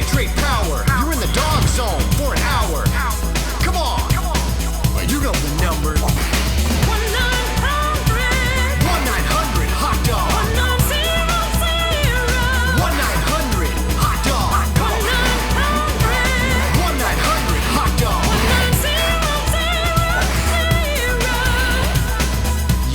Concentrate power. You're in the dog zone for an hour. Come on. You know the number. 1-900 hot dog. 1-900 hot dog. 1-900 hot dog.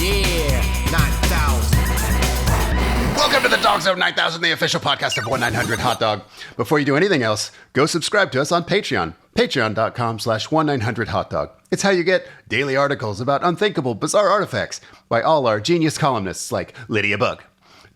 Yeah, 9,000. Welcome to the DOGGZZONE 9000, the official podcast of 1-900 Hot Dog. Before you do anything else, go subscribe to us on Patreon. Patreon.com/1900 Hot Dog. It's how you get daily articles about unthinkable, bizarre artifacts by all our genius columnists like Lydia Bug,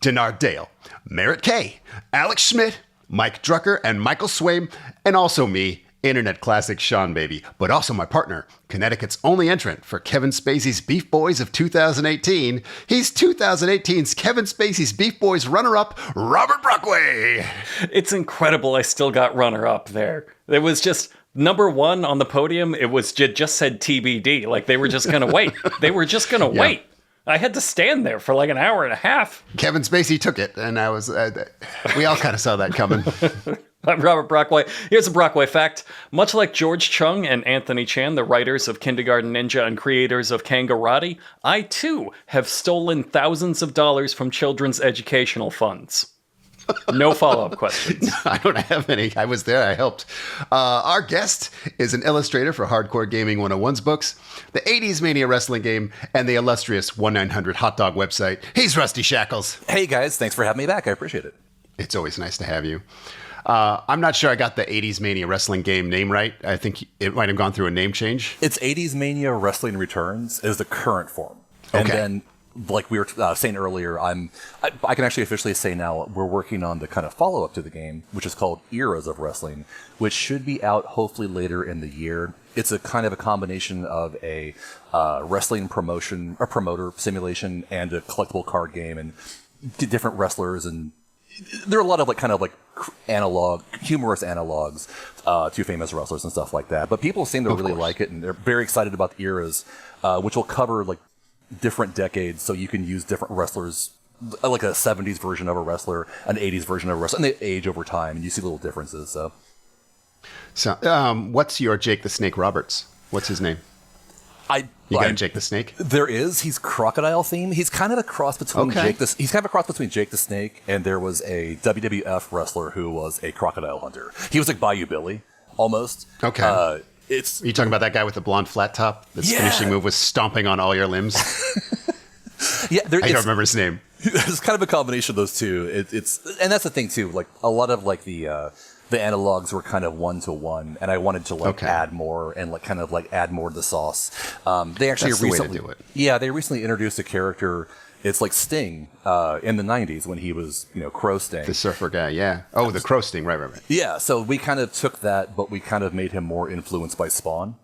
Denard Dale, Merritt K, Alex Schmidt, Mike Drucker, and Michael Swaim, and also me, internet classic Sean Baby, but also my partner, Connecticut's only entrant for Kevin Spacey's Beef Boys of 2018. He's 2018's Kevin Spacey's Beef Boys runner-up, Robert Brockway. It's incredible I still got runner-up there. It was just number one on the podium. It was just said TBD. Like they were just going to wait. They were just going to wait. I had to stand there for like an hour and a half. Kevin Spacey took it, and I was, we all kind of saw that coming. I'm Robert Brockway. Here's a Brockway fact. Much like George Chung and Anthony Chan, the writers of Kindergarten Ninja and creators of Kangarati, I too have stolen thousands of dollars from children's educational funds. No follow-up questions. I don't have any. I was there. I helped. Our guest is an illustrator for Hardcore Gaming 101's books, the 80s Mania Wrestling game, and the illustrious 1-900 Hot Dog website. He's Rusty Shackles. Hey, guys. Thanks for having me back. I appreciate it. It's always nice to have you. I'm not sure I got the 80s Mania Wrestling game name right. I think it might have gone through a name change. It's 80s Mania Wrestling Returns is the current form. And then, like we were saying earlier, I can actually officially say now we're working on the kind of follow-up to the game, which is called Eras of Wrestling, which should be out hopefully later in the year. It's a kind of a combination of a wrestling promoter simulation and a collectible card game and different wrestlers, and there are a lot of humorous analogs to famous wrestlers and stuff like that. But people seem to really like it, and they're very excited about the eras, which will cover like different decades, so you can use different wrestlers, like a 70s version of a wrestler, an 80s version of a wrestler, and they age over time, and you see little differences. So, what's your Jake the Snake Roberts? What's his name? You got Jake the Snake? There is. He's crocodile themed. He's kind of a cross between Jake the Snake, and there was a WWF wrestler who was a crocodile hunter. He was like Bayou Billy, almost. Okay. Are you talking about that guy with the blonde flat top? His finishing move was stomping on all your limbs. I don't remember his name. It's kind of a combination of those two. And that's the thing too. Like a lot of like the analogs were kind of one-to-one, and I wanted to add more and add more to the sauce. They actually That's recently, the way to do it. Yeah, they recently introduced a character. It's like Sting in the 90s when he was, Crow Sting. The surfer guy, yeah. Oh, the Crow Sting, right. Yeah, so we kind of took that, but we kind of made him more influenced by Spawn.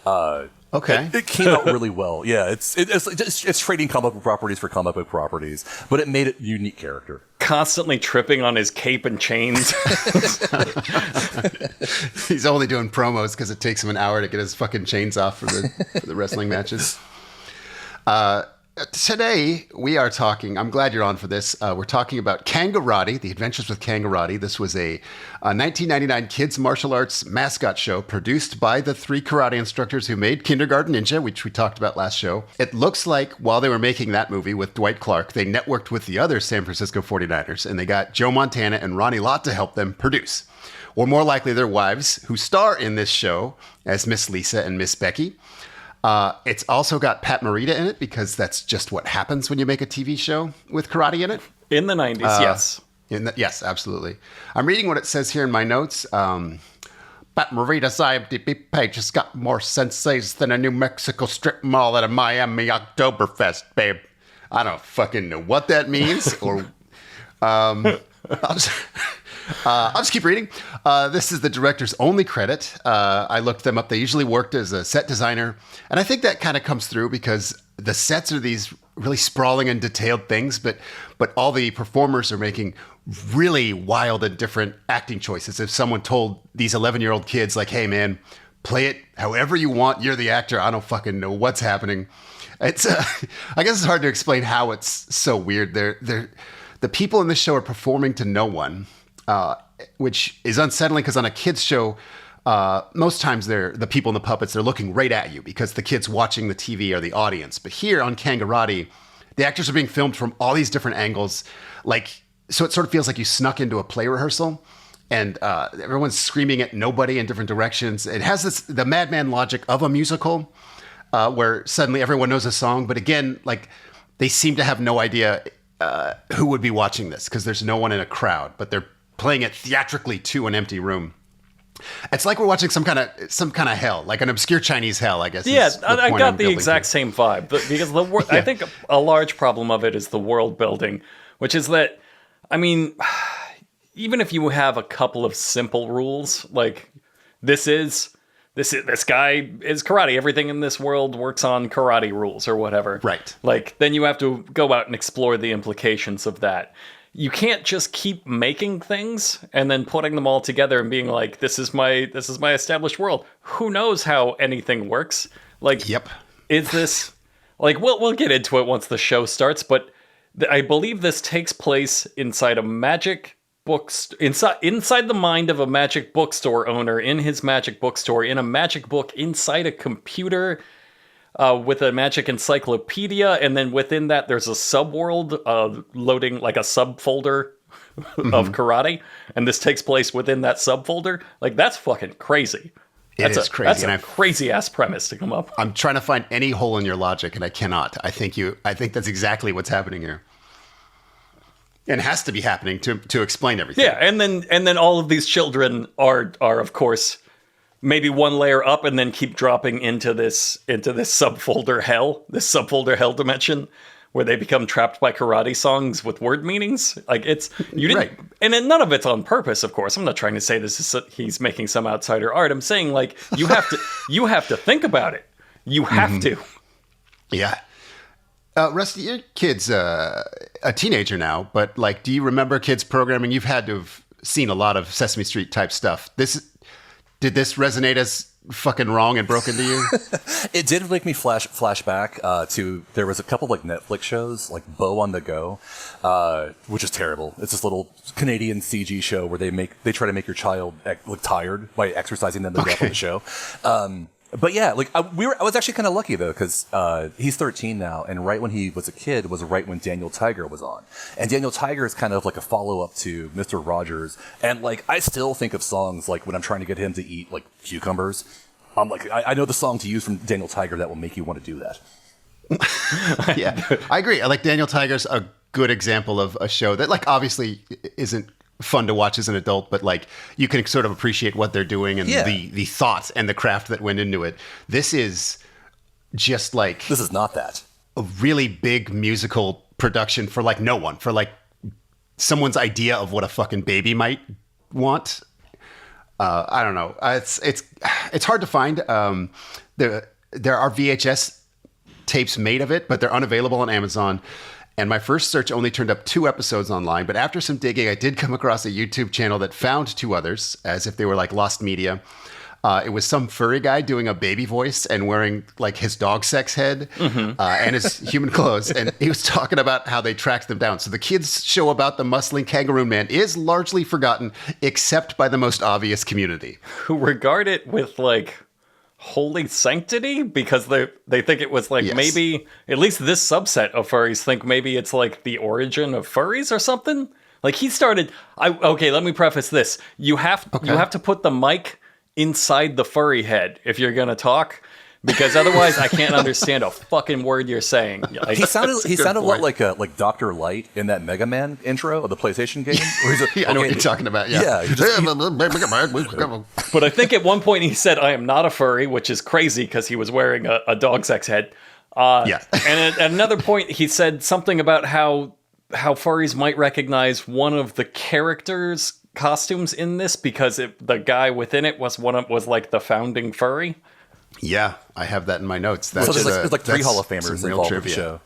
It came out really well. Yeah, it's trading comic book properties for comic book properties, but it made it a unique character. Constantly tripping on his cape and chains. He's only doing promos because it takes him an hour to get his fucking chains off for the wrestling matches. Today, we are talking, I'm glad you're on for this, we're talking about Kangarati, The Adventures with Kangarati. This was a 1999 kids martial arts mascot show produced by the three karate instructors who made Kindergarten Ninja, which we talked about last show. It looks like while they were making that movie with Dwight Clark, they networked with the other San Francisco 49ers, and they got Joe Montana and Ronnie Lott to help them produce. Or more likely, their wives, who star in this show as Miss Lisa and Miss Becky. It's also got Pat Morita in it because that's just what happens when you make a TV show with karate in it. In the 90s, yes. Yes, absolutely. I'm reading what it says here in my notes. Pat Morita's IMDb page has got more senseis than a New Mexico strip mall at a Miami Oktoberfest, babe. I don't fucking know what that means. Or I'll just keep reading. This is the director's only credit. I looked them up. They usually worked as a set designer. And I think that kind of comes through because the sets are these really sprawling and detailed things, but all the performers are making really wild and different acting choices. If someone told these 11-year-old kids, like, hey, man, play it however you want. You're the actor. I don't fucking know what's happening. It's I guess it's hard to explain how it's so weird. The people in this show are performing to no one. which is unsettling because on a kids show, most times the people in the puppets, they're looking right at you because the kids watching the TV are the audience. But here on Kangarati, the actors are being filmed from all these different angles. So it sort of feels like you snuck into a play rehearsal and everyone's screaming at nobody in different directions. It has the madman logic of a musical where suddenly everyone knows a song. But again, they seem to have no idea who would be watching this because there's no one in a crowd, but they're playing it theatrically to an empty room. It's like we're watching some kind of hell, like an obscure Chinese hell, I guess. Yeah, I got the exact same vibe because I think a large problem of it is the world building, which is that, I mean, even if you have a couple of simple rules, like this guy is karate, everything in this world works on karate rules or whatever. Right. Then you have to go out and explore the implications of that. You can't just keep making things and then putting them all together and being like, this is my established world. Who knows how anything works? Yep. Is this we'll get into it once the show starts, but I believe this takes place inside a magic inside the mind of a magic bookstore owner in his magic bookstore, in a magic book inside a computer with a magic encyclopedia, and then within that there's a subworld loading like a subfolder of karate, and this takes place within that subfolder. That's fucking crazy. It's crazy. That's a crazy ass premise to come up. I'm trying to find any hole in your logic, and I cannot. I think that's exactly what's happening here. And has to be happening to explain everything. Yeah, and then all of these children are of course maybe one layer up and then keep dropping into this subfolder hell dimension where they become trapped by karate songs with word meanings. Right. And then none of it's on purpose, of course. I'm not trying to say he's making some outsider art. I'm saying you have to think about it. You have to. Yeah. Rusty, your kid's a teenager now, but do you remember kids programming? You've had to have seen a lot of Sesame Street type stuff. Did this resonate as fucking wrong and broken to you? It did make me flashback to, there was a couple Netflix shows like Beau on the Go, which is terrible. It's this little Canadian CG show where they try to make your child look tired by exercising them to death on the show. But yeah, I was actually kind of lucky though, because he's 13 now, and right when he was a kid was right when Daniel Tiger was on, and Daniel Tiger is kind of like a follow up to Mr. Rogers, and I still think of songs when I'm trying to get him to eat cucumbers, I'm I know the song to use from Daniel Tiger that will make you want to do that. Yeah, I agree. Daniel Tiger's a good example of a show that obviously isn't fun to watch as an adult, but you can sort of appreciate what they're doing and the thought and the craft that went into it. This is just this is not that a really big musical production for no one, for someone's idea of what a fucking baby might want. I don't know. It's hard to find. There are VHS tapes made of it, but they're unavailable on Amazon. And my first search only turned up 2 episodes online, but after some digging, I did come across a YouTube channel that found 2 others, as if they were lost media. It was some furry guy doing a baby voice and wearing his dog sex head and his human clothes. And he was talking about how they tracked them down. So the kids' show about the muscling kangaroo man is largely forgotten, except by the most obvious community, who regard it with holy sanctity, because they think it was Yes. maybe at least this subset of furries think maybe it's the origin of furries or something. He started. Okay, let me preface this. You have to put the mic inside the furry head if you're gonna talk, because otherwise I can't understand a fucking word you're saying. He sounded a lot like Dr. Light in that Mega Man intro of the PlayStation game. Where he's I know what you're talking about. Yeah. But I think at one point he said, "I am not a furry," which is crazy because he was wearing a dog sex head. And at another point he said something about how furries might recognize one of the characters' costumes in this because the guy within it was the founding furry. Yeah, I have that in my notes. There's 3 Hall of Famers involved with the show.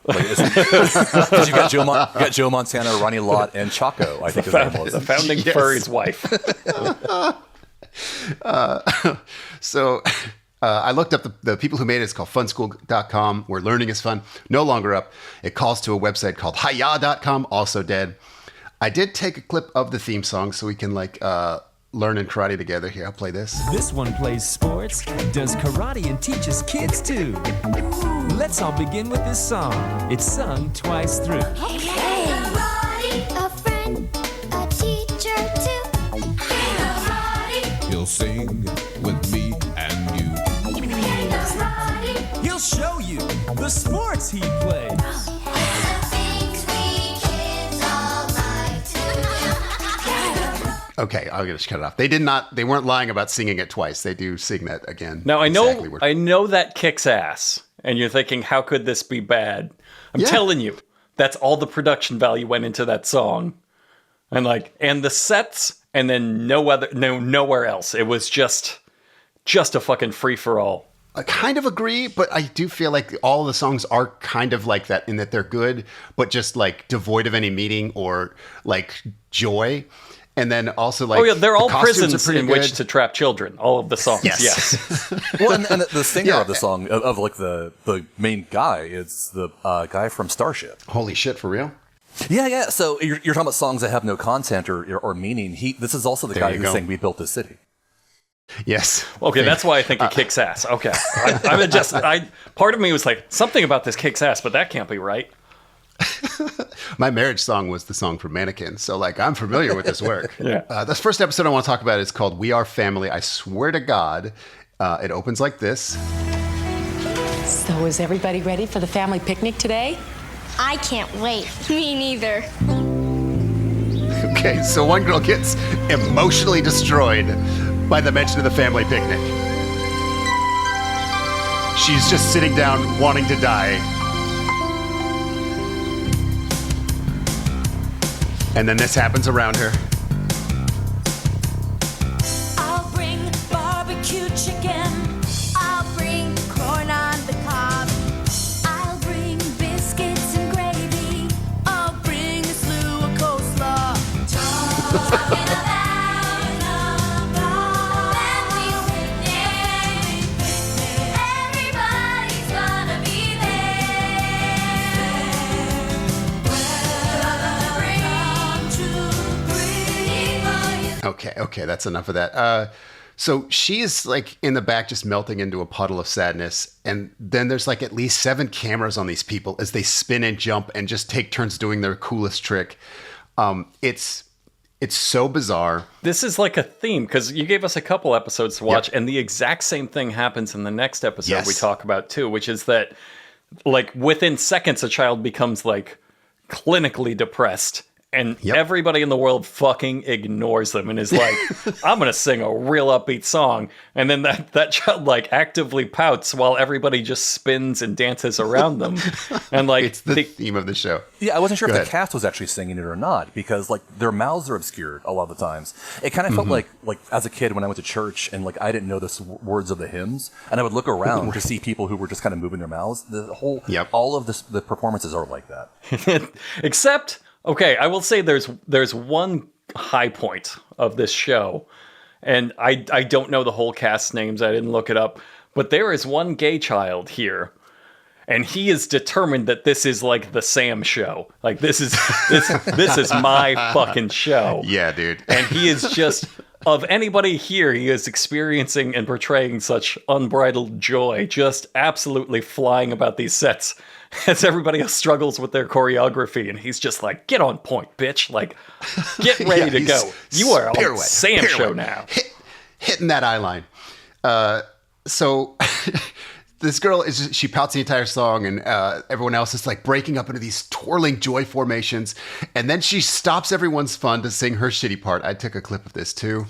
You got Joe Montana, Ronnie Lott, and Chaco, I think his name was. The founding furry's wife. So I looked up the people who made it. It's called funschool.com, where learning is fun. No longer up. It calls to a website called hiya.com, also dead. I did take a clip of the theme song so we can learn in karate together. Here, I'll play this. This one plays sports, does karate, and teaches kids too. Let's all begin with this song. It's sung twice through. A friend, a teacher too. He'll sing with me and you. He'll show you the sports he plays. Okay, I'll just cut it off. They weren't lying about singing it twice. They do sing that again. Now I know that kicks ass, and you're thinking, how could this be bad? I'm telling you, that's all the production value went into that song, and the sets, and then nowhere else. It was just a fucking free for all. I kind of agree, but I do feel like all of the songs are kind of like that in that they're good, but just like devoid of any meaning or like joy. And then also they're all the prisons in which to trap children. All of the songs, yes. Well, and the singer of the song, of like the main guy, is the guy from Starship. Holy shit, for real? Yeah. So you're talking about songs that have no content or meaning. This is also the guy who sang "We Built This City." Yes. Okay, that's why I think it kicks ass. Okay, part of me was like, something about this kicks ass, but that can't be right. My marriage song was the song from Mannequin, so I'm familiar with this work. Yeah. This first episode I want to talk about is called "We Are Family." I swear to God, it opens like this. So is everybody ready for the family picnic today? I can't wait. Me neither. Okay, so one girl gets emotionally destroyed by the mention of the family picnic. She's just sitting down wanting to die. And then this happens around her. I'll bring barbecue chicken. I'll bring corn on the cob. I'll bring biscuits and gravy. I'll bring a slew of coleslaw. Talking about family picnic. Everybody's gonna be Okay, that's enough of that. So she is in the back just melting into a puddle of sadness. And then there's at least 7 cameras on these people as they spin and jump and just take turns doing their coolest trick. It's so bizarre. This is like a theme because you gave us a couple episodes to watch, and the exact same thing happens in the next episode we talk about too, which is that within seconds a child becomes clinically depressed. And everybody in the world fucking ignores them and is like, I'm going to sing a real upbeat song. And then that child actively pouts while everybody just spins and dances around them. And it's the theme of the show. Yeah, I wasn't sure if the cast was actually singing it or not because their mouths are obscured a lot of the times. It kind of felt like as a kid when I went to church and I didn't know the words of the hymns and I would look around to see people who were just kind of moving their mouths. All of the performances are like that. Except... Okay, I will say there's one high point of this show, and I don't know the whole cast names, I didn't look it up, but there is one gay child here, and he is determined that this is the Sam show. This is my fucking show. Yeah, dude. And he is just, of anybody here, he is experiencing and portraying such unbridled joy, just absolutely flying about these sets. As everybody else struggles with their choreography, and he's just get on point, bitch. Get ready to go. You are on Sam show now. Hitting that eye line. So this girl she pouts the entire song, and everyone else is breaking up into these twirling joy formations. And then she stops everyone's fun to sing her shitty part. I took a clip of this too.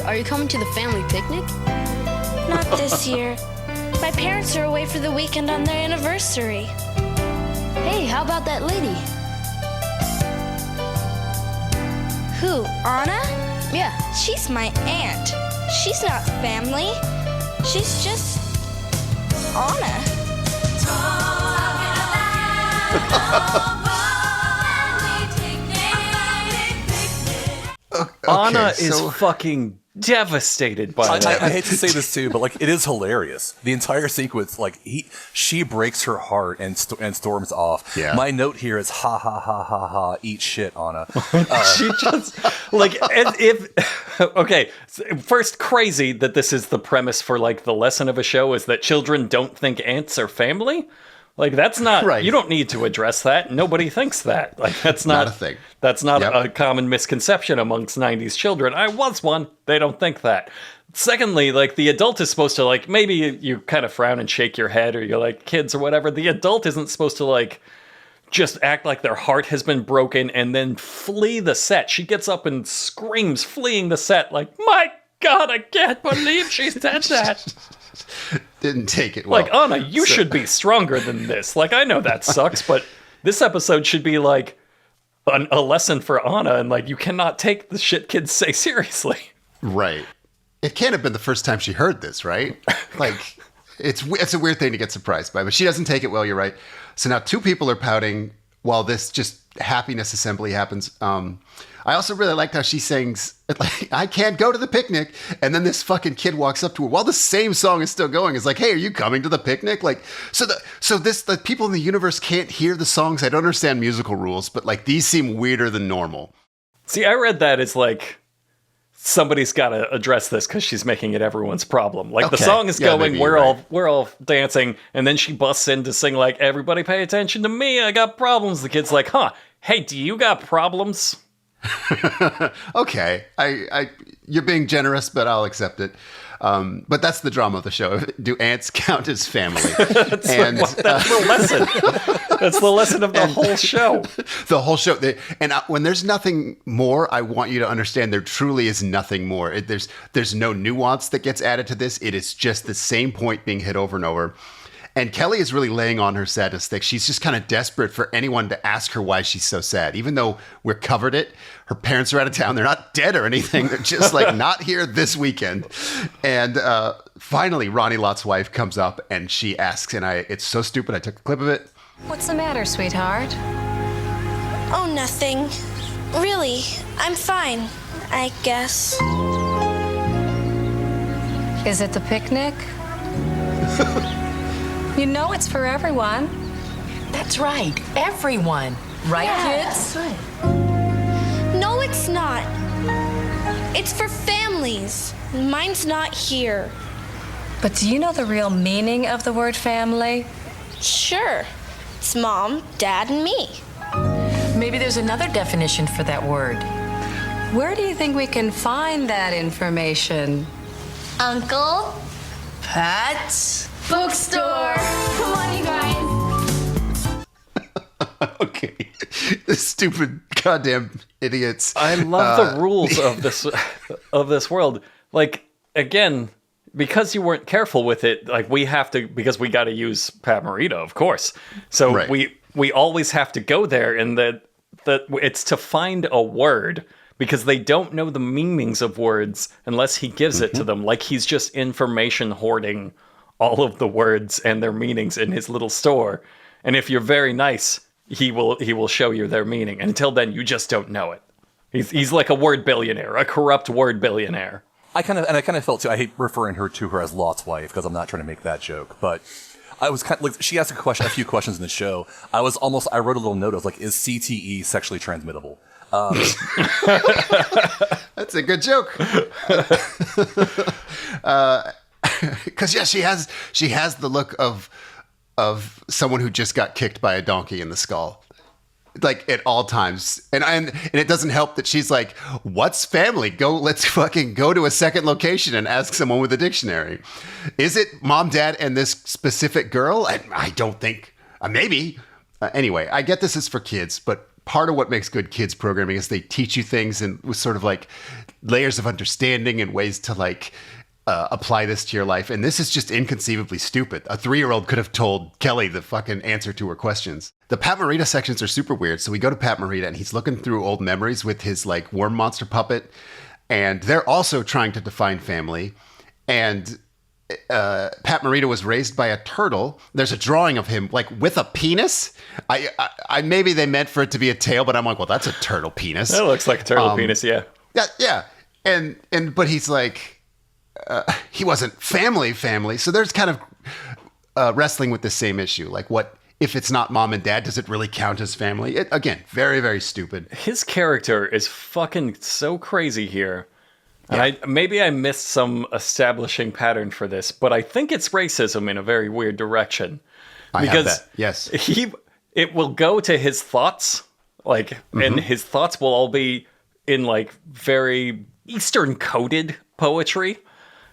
Are you coming to the family picnic? Not this year. My parents are away for the weekend on their anniversary. Hey, how about that lady? Who, Anna? Yeah. She's my aunt. She's not family. She's just Anna. Anna is fucking devastated by that. I hate to say this too, but like it is hilarious. The entire sequence, like she breaks her heart and storms off. Yeah. My note here is ha ha ha ha ha. Eat shit, Anna. She just like if okay. First, crazy that this is the premise for like the lesson of a show is that children don't think ants are family. Like that's not right. You don't need to address that. Nobody thinks that. Like that's not a thing. That's not Yep. a common misconception amongst 90s children. I was one. They don't think that. Secondly, like the adult is supposed to like maybe you kind of frown and shake your head or you're like kids or whatever. The adult isn't supposed to like just act like their heart has been broken and then flee the set. She gets up and screams, fleeing the set like, "My God, I can't believe she said that." Didn't take it well. Like, Anna, you should be stronger than this. Like, I know that sucks, but this episode should be like a lesson for Anna, and like, you cannot take the shit kids say seriously. Right. It can't have been the first time she heard this, right? Like, it's a weird thing to get surprised by, but she doesn't take it well, you're right. So now two people are pouting while this just happiness assembly happens. I also really liked how she sings, like, "I can't go to the picnic." And then this fucking kid walks up to her while the same song is still going. Is like, "Hey, are you coming to the picnic?" Like, the people in the universe can't hear the songs. I don't understand musical rules, but like these seem weirder than normal. See, I read that as like, somebody's got to address this because she's making it everyone's problem. Like the Okay. song is Yeah, going, maybe we're you're all right. we're all dancing, and then she busts in to sing like, "Everybody pay attention to me, I got problems." The kid's like, "Huh? Hey, do you got problems?" Okay, you're being generous, but I'll accept it. But that's the drama of the show. Do ants count as family? That's the lesson. That's the lesson of the whole show. The whole show. When there's nothing more, I want you to understand there truly is nothing more. There's no nuance that gets added to this. It is just the same point being hit over and over. And Kelly is really laying on her sadness stick. She's just kind of desperate for anyone to ask her why she's so sad. Even though we're covered it, her parents are out of town. They're not dead or anything. They're just like not here this weekend. And finally, Ronnie Lott's wife comes up and she asks, and it's so stupid. I took a clip of it. What's the matter, sweetheart? Oh, nothing. Really, I'm fine, I guess. Is it the picnic? You know it's for everyone. That's right, everyone. Right, kids? That's right. No, it's not. It's for families. Mine's not here. But do you know the real meaning of the word family? Sure. It's Mom, Dad, and me. Maybe there's another definition for that word. Where do you think we can find that information? Uncle Pat's Bookstore. Come on, you guys. Okay. The stupid goddamn idiots. I love the rules of this world. Like, again, because you weren't careful with it, like we have to, because we got to use Pat Morita, of course. So Right. we always have to go there, and that it's to find a word, because they don't know the meanings of words unless he gives it to them. Like he's just information hoarding all of the words and their meanings in his little store. And if you're very nice, he will show you their meaning. And until then, you just don't know it. He's like a word billionaire, a corrupt word billionaire. I kind of felt too. I hate referring to her as Lot's wife because I'm not trying to make that joke, but I was kind of like, she asked a few questions in the show. I wrote a little note. I was like, is CTE sexually transmittable? That's a good joke. Because yeah, she has the look of someone who just got kicked by a donkey in the skull, like at all times. And it doesn't help that she's like, "What's family? Let's fucking go to a second location and ask someone with a dictionary. Is it Mom, Dad, and this specific girl? I don't think. Maybe. Anyway, I get this is for kids, but part of what makes good kids programming is they teach you things and with sort of like layers of understanding and ways to like apply this to your life. And this is just inconceivably stupid. A 3-year-old could have told Kelly the fucking answer to her questions. The Pat Morita sections are super weird. So we go to Pat Morita and he's looking through old memories with his like worm monster puppet. And they're also trying to define family. And Pat Morita was raised by a turtle. There's a drawing of him like with a penis. I maybe they meant for it to be a tail, but I'm like, well, that's a turtle penis. That looks like a turtle penis, yeah. Yeah. And but he's like, he wasn't family. So there's kind of wrestling with the same issue. Like, what if it's not mom and dad? Does it really count as family? Again, very, very stupid. His character is fucking so crazy here. And maybe I missed some establishing pattern for this, but I think it's racism in a very weird direction. I have that. Yes. It will go to his thoughts, like, and his thoughts will all be in like very Eastern coded poetry.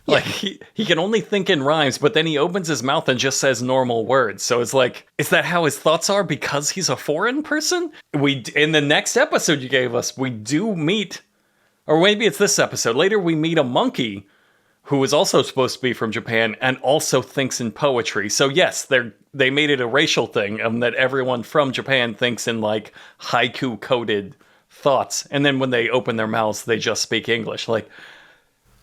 Yeah. Like he can only think in rhymes, but then he opens his mouth and just says normal words. So it's like, is that how his thoughts are because he's a foreign person? In the next episode you gave us, we do meet. Or maybe it's this episode. Later, we meet a monkey who is also supposed to be from Japan and also thinks in poetry. So yes, they made it a racial thing that everyone from Japan thinks in like haiku-coded thoughts. And then when they open their mouths, they just speak English. Like,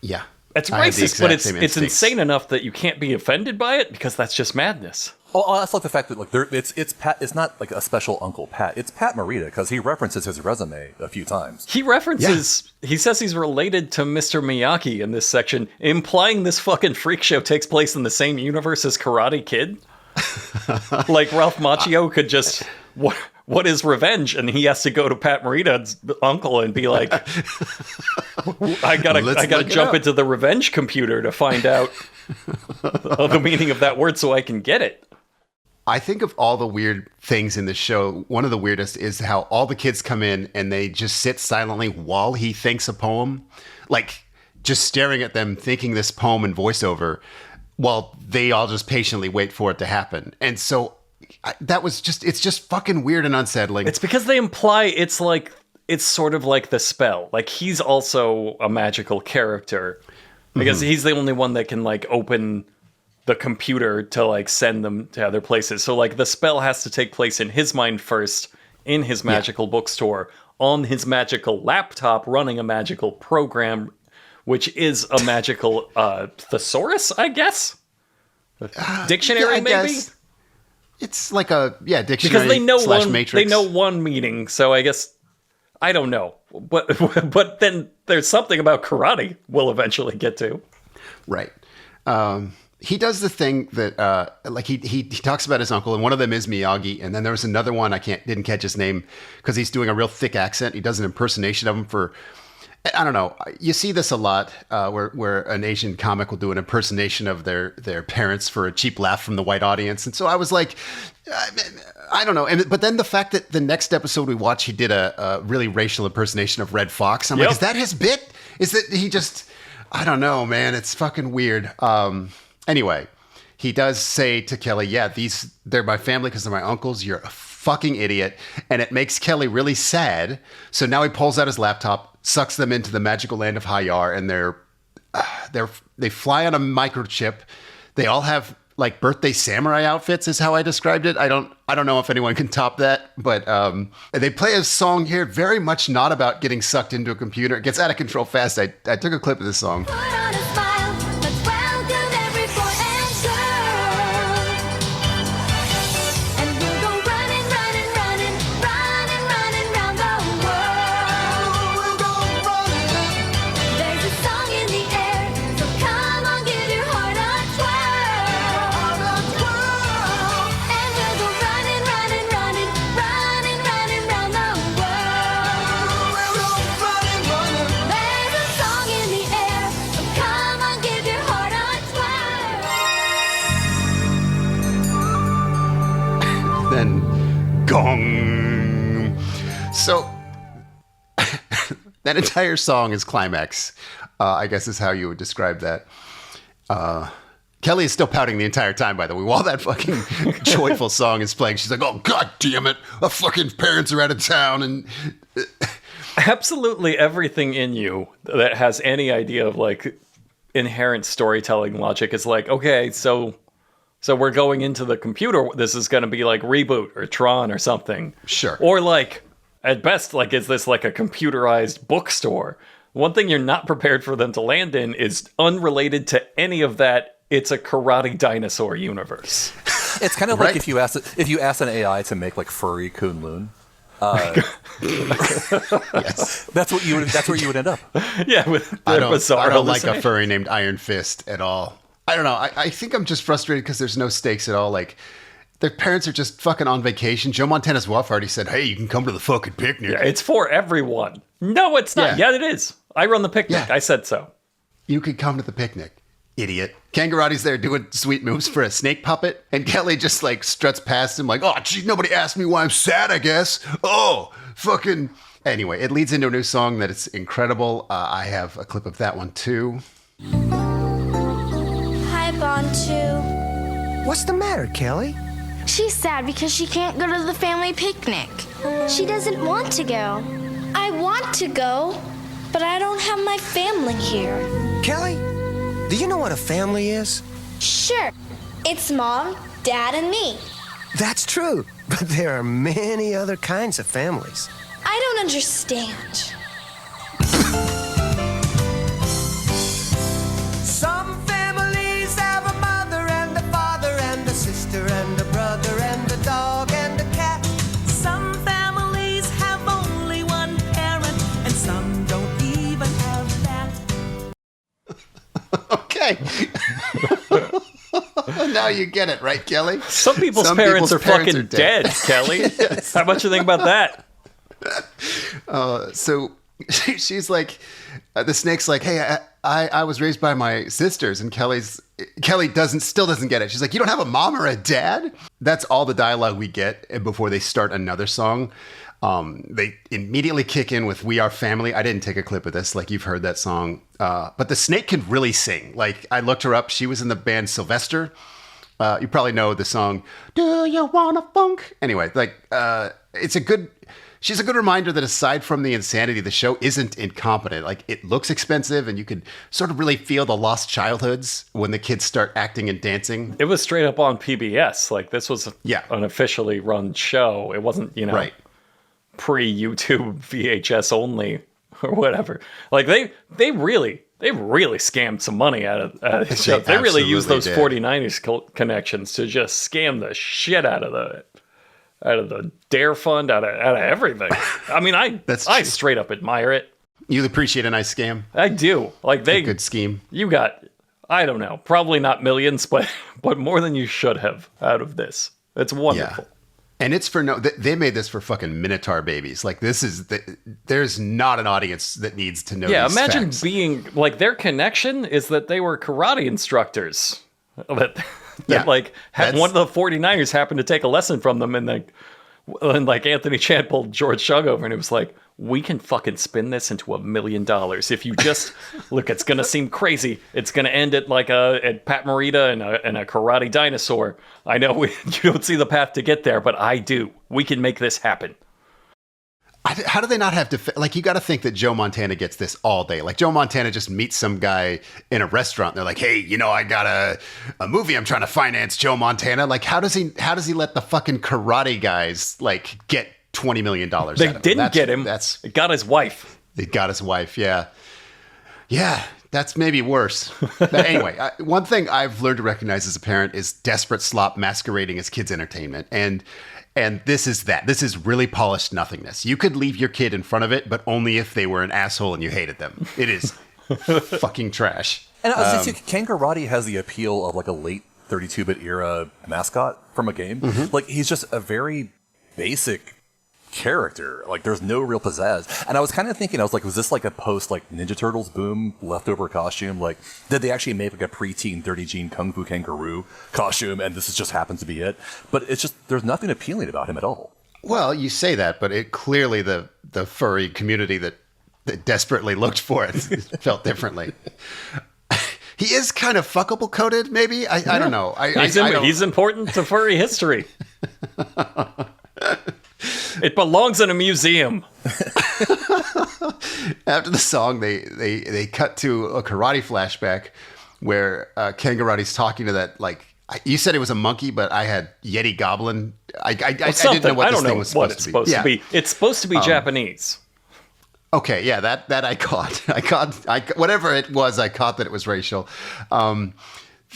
yeah, it's racist, but it's insane enough that you can't be offended by it because that's just madness. Oh, that's like the fact that like it's Pat. It's not like a special Uncle Pat. It's Pat Morita because he references his resume a few times. He references. Yeah. He says he's related to Mr. Miyagi in this section, implying this fucking freak show takes place in the same universe as Karate Kid. Like Ralph Macchio could just what is revenge, and he has to go to Pat Morita's uncle and be like, I gotta jump into the revenge computer to find out the meaning of that word so I can get it. I think of all the weird things in the show, one of the weirdest is how all the kids come in and they just sit silently while he thinks a poem, like just staring at them, thinking this poem in voiceover, while they all just patiently wait for it to happen. And so it's just fucking weird and unsettling. It's because they imply it's sort of like the spell. Like he's also a magical character because he's the only one that can like open the computer to like send them to other places. So like the spell has to take place in his mind first, in his magical bookstore, on his magical laptop, running a magical program, which is a magical thesaurus, I guess? Dictionary, maybe? Guess. It's like a dictionary because they know Matrix. They know one meaning, so I guess I don't know. But then there's something about karate we'll eventually get to. Right. He does the thing that, he talks about his uncle, and one of them is Miyagi, and then there was another one, didn't catch his name, because he's doing a real thick accent. He does an impersonation of him for, I don't know, you see this a lot, where an Asian comic will do an impersonation of their parents for a cheap laugh from the white audience, and so I was like, I don't know, but then the fact that the next episode we watch, he did a really racial impersonation of Red Fox, I'm like, is that his bit? Is that he just, I don't know, man, it's fucking weird. Anyway, he does say to Kelly, they're my family because they're my uncles. You're a fucking idiot. And it makes Kelly really sad. So now he pulls out his laptop, sucks them into the magical land of Hayar, and they fly on a microchip. They all have like birthday samurai outfits is how I described it. I don't know if anyone can top that, but they play a song here very much not about getting sucked into a computer. It gets out of control fast. I took a clip of this song. Put on a smile, let's welcome every boy and girl. And we'll go running, running, running, running, running round the world. We'll go running. There's a song in the air, so come on, give your heart a twirl. And we'll go running, running, running, running, running round the world. We'll go running, running. There's a song in the air, so come on, give your heart a twirl. Then gong. So that entire song is climax, I guess is how you would describe that. Kelly is still pouting the entire time, by the way, while that fucking joyful song is playing. She's like, oh, God damn it. The fucking parents are out of town. And Absolutely everything in you that has any idea of like inherent storytelling logic is like, okay, so we're going into the computer. This is going to be like Reboot or Tron or something. Sure. Or like, at best, like, is this like a computerized bookstore? One thing you're not prepared for them to land in is unrelated to any of that it's a karate dinosaur universe. It's kind of like if you ask an AI to make like Furry Kunlun. Yes. That's where you would end up. Yeah, with I bizarre don't like a furry named Iron Fist at all. I don't know. I think I'm just frustrated because there's no stakes at all. Like, their parents are just fucking on vacation. Joe Montana's wife already said, hey, you can come to the fucking picnic. Yeah, it's for everyone. No, it's not. Yeah, it is. I run the picnic. Yeah. I said so. You could come to the picnic, idiot. Kangarati's there doing sweet moves for a snake puppet, and Kelly just like struts past him like, oh, gee, nobody asked me why I'm sad, I guess. Oh, fucking... Anyway, it leads into a new song that is incredible. I have a clip of that one, too. Hi, Bontu. What's the matter, Kelly? She's sad because she can't go to the family picnic. She doesn't want to go. I want to go, but I don't have my family here. Kelly, do you know what a family is? Sure. It's Mom, Dad, and me. That's true, but there are many other kinds of families. I don't understand. Some families have a mother and a father and a sister and a brother and a dog and a cat. Some families have only one parent, and some don't even have that. Okay. Now you get it, right, Kelly? Some people's parents are fucking dead, Kelly. Yes. How much you think about that? So she's like, the snake's like, hey, I was raised by my sisters, and Kelly still doesn't get it. She's like, you don't have a mom or a dad? That's all the dialogue we get before they start another song. They immediately kick in with We Are Family. I didn't take a clip of this, like you've heard that song. But the snake can really sing. Like, I looked her up. She was in the band Sylvester. You probably know the song, Do You Wanna Funk? Anyway, like, she's a good reminder that aside from the insanity, the show isn't incompetent. Like, it looks expensive, and you could sort of really feel the lost childhoods when the kids start acting and dancing. It was straight up on PBS. Like, this was an officially run show. It wasn't, right. pre-YouTube VHS only or whatever. Like, they really scammed some money out of the show. They really used those 49ers connections to just scam the shit out of the Dare Fund, out of everything. I mean, I straight up admire it. You appreciate a nice scam? I do. Like, a good scheme. You got, I don't know, probably not millions, but more than you should have out of this. It's wonderful. Yeah. And it's for they made this for fucking Minotaur babies. Like, there's not an audience that needs to know. Yeah, these imagine facts. Being like, their connection is that they were karate instructors. That had one of the 49ers happened to take a lesson from them, and like Anthony Chan pulled George Chung over, and it was like, we can fucking spin this into $1 million if you just look. It's gonna seem crazy. It's gonna end at like at Pat Morita and a karate dinosaur. I know you don't see the path to get there, but I do. We can make this happen. How do they not have like, you got to think that Joe Montana gets this all day. Like, Joe Montana just meets some guy in a restaurant. And they're like, hey, I got a movie I'm trying to finance, Joe Montana. Like, how does he let the fucking karate guys like get $20 million? They didn't get him. It got his wife. It got his wife. Yeah. Yeah. That's maybe worse. But anyway, one thing I've learned to recognize as a parent is desperate slop masquerading as kids' entertainment. And this is that. This is really polished nothingness. You could leave your kid in front of it, but only if they were an asshole and you hated them. It is fucking trash. And I was thinking, Kangarati has the appeal of like a late 32-bit era mascot from a game. Mm-hmm. Like, he's just a very basic character. Like, there's no real pizzazz. And I was kind of thinking, I was like, was this like a post like Ninja Turtles boom leftover costume? Like, did they actually make like a preteen 30 gene Kung Fu Kangaroo costume, and this just happens to be it? But it's just, there's nothing appealing about him at all. Well, you say that, but it clearly the furry community that desperately looked for it felt differently. He is kind of fuckable coded, maybe. I don't know. He's important to furry history. It belongs in a museum. After the song, they cut to a karate flashback where Kangarati's talking to that, like, you said it was a monkey, but I had Yeti Goblin. I didn't know what this thing was supposed to be. It's supposed to be Japanese. Okay, yeah, that I caught. Whatever it was, I caught that it was racial.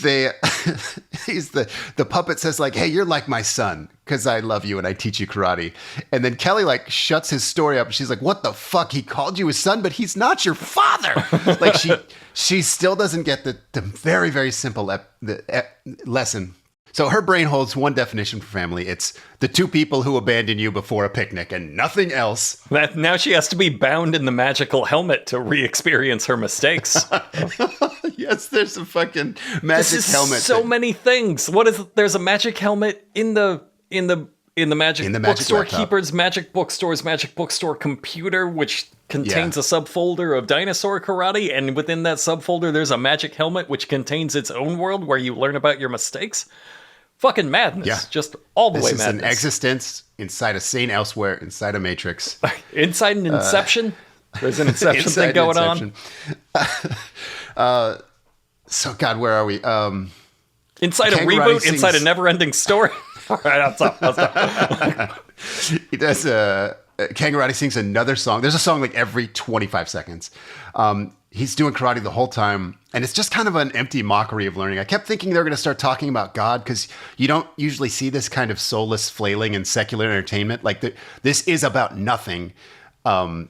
the puppet says like, hey, you're like my son because I love you and I teach you karate. And then Kelly like shuts his story up. She's like, what the fuck? He called you his son, but he's not your father. Like she still doesn't get the very, very simple lesson. So her brain holds one definition for family. It's the two people who abandon you before a picnic and nothing else. Now she has to be bound in the magical helmet to re-experience her mistakes. Yes, there's a fucking magic helmet. So many things. What is it? There's a magic helmet in the magic bookstore laptop. keeper's magic bookstore computer, which contains a subfolder of dinosaur karate, and within that subfolder there's a magic helmet which contains its own world where you learn about your mistakes. Fucking madness. Yeah. Just all the way madness. This is an existence inside a scene elsewhere, inside a matrix. Inside an Inception? There's an Inception thing going on. So, God, where are we? Inside a reboot? Inside a never-ending story? All right, I'll stop. He does. Kangarati sings another song. There's a song like every 25 seconds. He's doing karate the whole time, and it's just kind of an empty mockery of learning. I kept thinking they were going to start talking about God because you don't usually see this kind of soulless flailing in secular entertainment. Like this is about nothing, and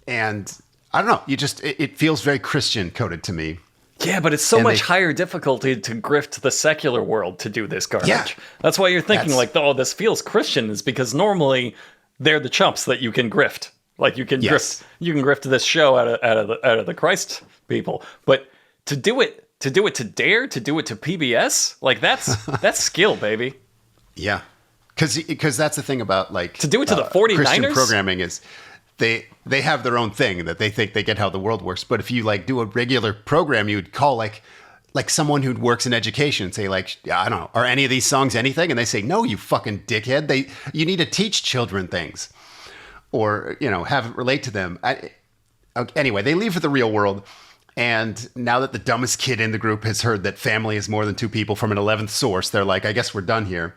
I don't know. It feels very Christian coded to me. Yeah, but it's so much higher difficulty to grift the secular world to do this garbage. Yeah, that's why you're thinking this feels Christian, is because normally they're the chumps that you can grift. Like you can grift this show out of the Christ people. But to do it to Dare, to do it to PBS, like that's skill, baby. Yeah, because that's the thing about like to do it to the 49ers. Christian programming is they have their own thing that they think they get how the world works. But if you like do a regular program, you would call like someone who works in education, say like, I don't know, are any of these songs anything? And they say, no, you fucking dickhead. You need to teach children things. Or, have it relate to them. Anyway, they leave for the real world. And now that the dumbest kid in the group has heard that family is more than two people from an 11th source, they're like, I guess we're done here.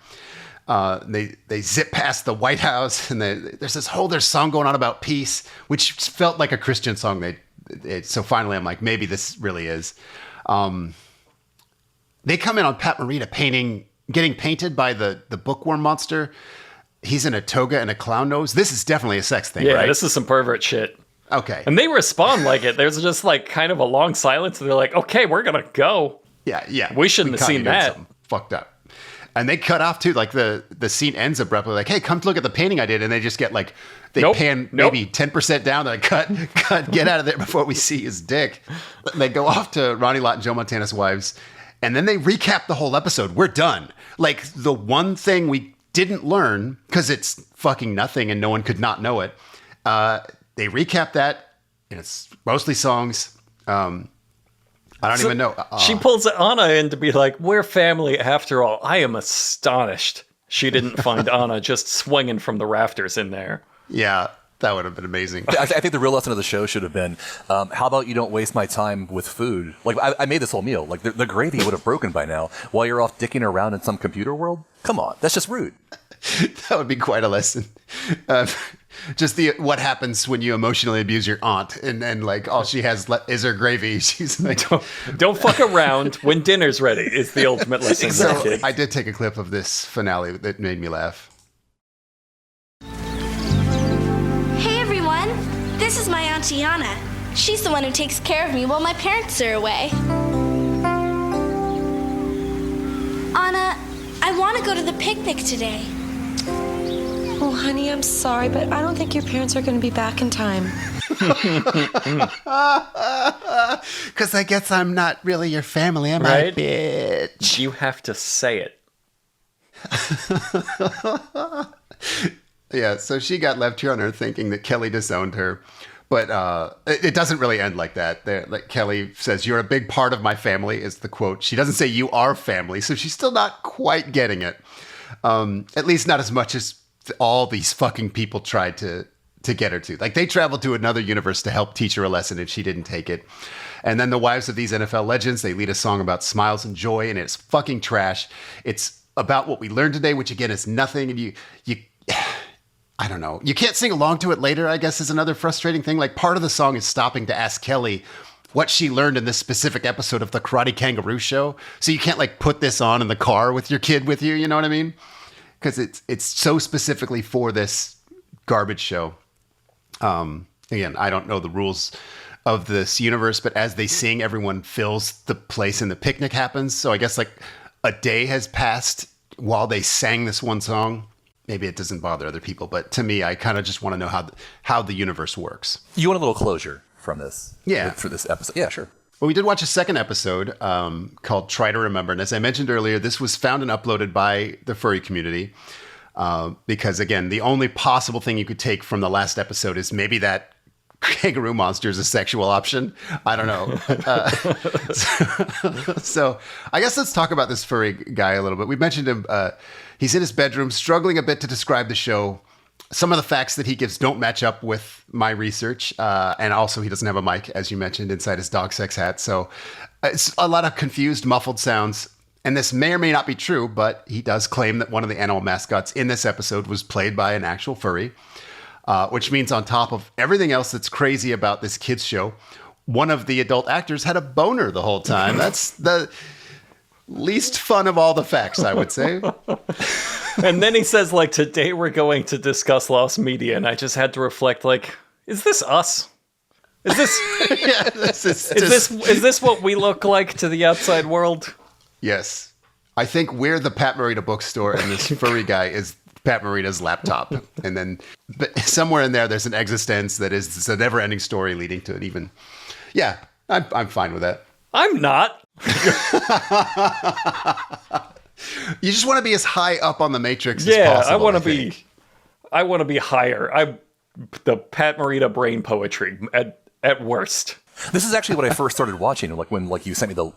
They zip past the White House, and there's this whole song going on about peace, which felt like a Christian song. So finally, I'm like, maybe this really is. They come in on Pat Morita getting painted by the bookworm monster. He's in a toga and a clown nose. This is definitely a sex thing, right? Yeah, this is some pervert shit. Okay. And they respond like it. There's just like kind of a long silence, and they're like, okay, we're going to go. Yeah. We shouldn't have seen that. Fucked up. And they cut off too. Like the scene ends abruptly. Like, hey, come look at the painting I did. And they just get like, pan maybe 10% down. They're like, cut, get out of there before we see his dick. They go off to Ronnie Lott and Joe Montana's wives. And then they recap the whole episode. We're done. Like the one thing we didn't learn, because it's fucking nothing and no one could not know it. They recap that, and it's mostly songs. I don't even know. She pulls Anna in to be like, we're family after all. I am astonished she didn't find Anna just swinging from the rafters in there. Yeah, that would have been amazing. I think the real lesson of the show should have been, how about you don't waste my time with food? Like, I made this whole meal. Like, the gravy would have broken by now while you're off dicking around in some computer world. Come on, that's just rude. That would be quite a lesson. Just what happens when you emotionally abuse your aunt, and then like all she has is her gravy. She's like, don't fuck around when dinner's ready. Is the ultimate lesson. Exactly. I did take a clip of this finale that made me laugh. Hey everyone, this is my Auntie Anna. She's the one who takes care of me while my parents are away. Anna, I want to go to the picnic today. Oh, honey, I'm sorry, but I don't think your parents are going to be back in time. Because I guess I'm not really your family, am I, bitch? You have to say it. Yeah, so she got left here on Earth thinking that Kelly disowned her. But it doesn't really end like that. Like Kelly says, you're a big part of my family, is the quote. She doesn't say you are family, so she's still not quite getting it. At least not as much as all these fucking people tried to get her to. Like, they traveled to another universe to help teach her a lesson, and she didn't take it. And then the wives of these NFL legends, they lead a song about smiles and joy, and it's fucking trash. It's about what we learned today, which again is nothing. And you I don't know. You can't sing along to it later, I guess, is another frustrating thing. Like, part of the song is stopping to ask Kelly what she learned in this specific episode of the Karate Kangaroo show. So you can't like put this on in the car with your kid with you. You know what I mean? Because it's so specifically for this garbage show. Again, I don't know the rules of this universe, but as they sing, everyone fills the place and the picnic happens. So I guess like a day has passed while they sang this one song. Maybe it doesn't bother other people, but to me, I kind of just want to know how the universe works. You want a little closure from this? Yeah. For this episode? Yeah, sure. Well, we did watch a second episode called Try to Remember. And as I mentioned earlier, this was found and uploaded by the furry community. Because again, the only possible thing you could take from the last episode is maybe that kangaroo monster is a sexual option. I don't know. So I guess let's talk about this furry guy a little bit. We mentioned him. He's in his bedroom, struggling a bit to describe the show. Some of the facts that he gives don't match up with my research. And also he doesn't have a mic, as you mentioned, inside his dog sex hat. So it's a lot of confused, muffled sounds. And this may or may not be true, but he does claim that one of the animal mascots in this episode was played by an actual furry. Which means on top of everything else that's crazy about this kids show, one of the adult actors had a boner the whole time. That's the least fun of all the facts, I would say. And then he says, like, today we're going to discuss lost media. And I just had to reflect, like, is this us? Is this, yeah, is this what we look like to the outside world? Yes. I think we're the Pat Morita bookstore and this furry guy is Pat Morita's laptop. And then but somewhere in there, there's an existence that is it's a never-ending story leading to an even... Yeah, I'm fine with that. I'm not. You just want to be as high up on the matrix as yeah, possible. I want to be higher. I'm the Pat Morita brain poetry at worst. This is actually what I first started watching. Like when you sent me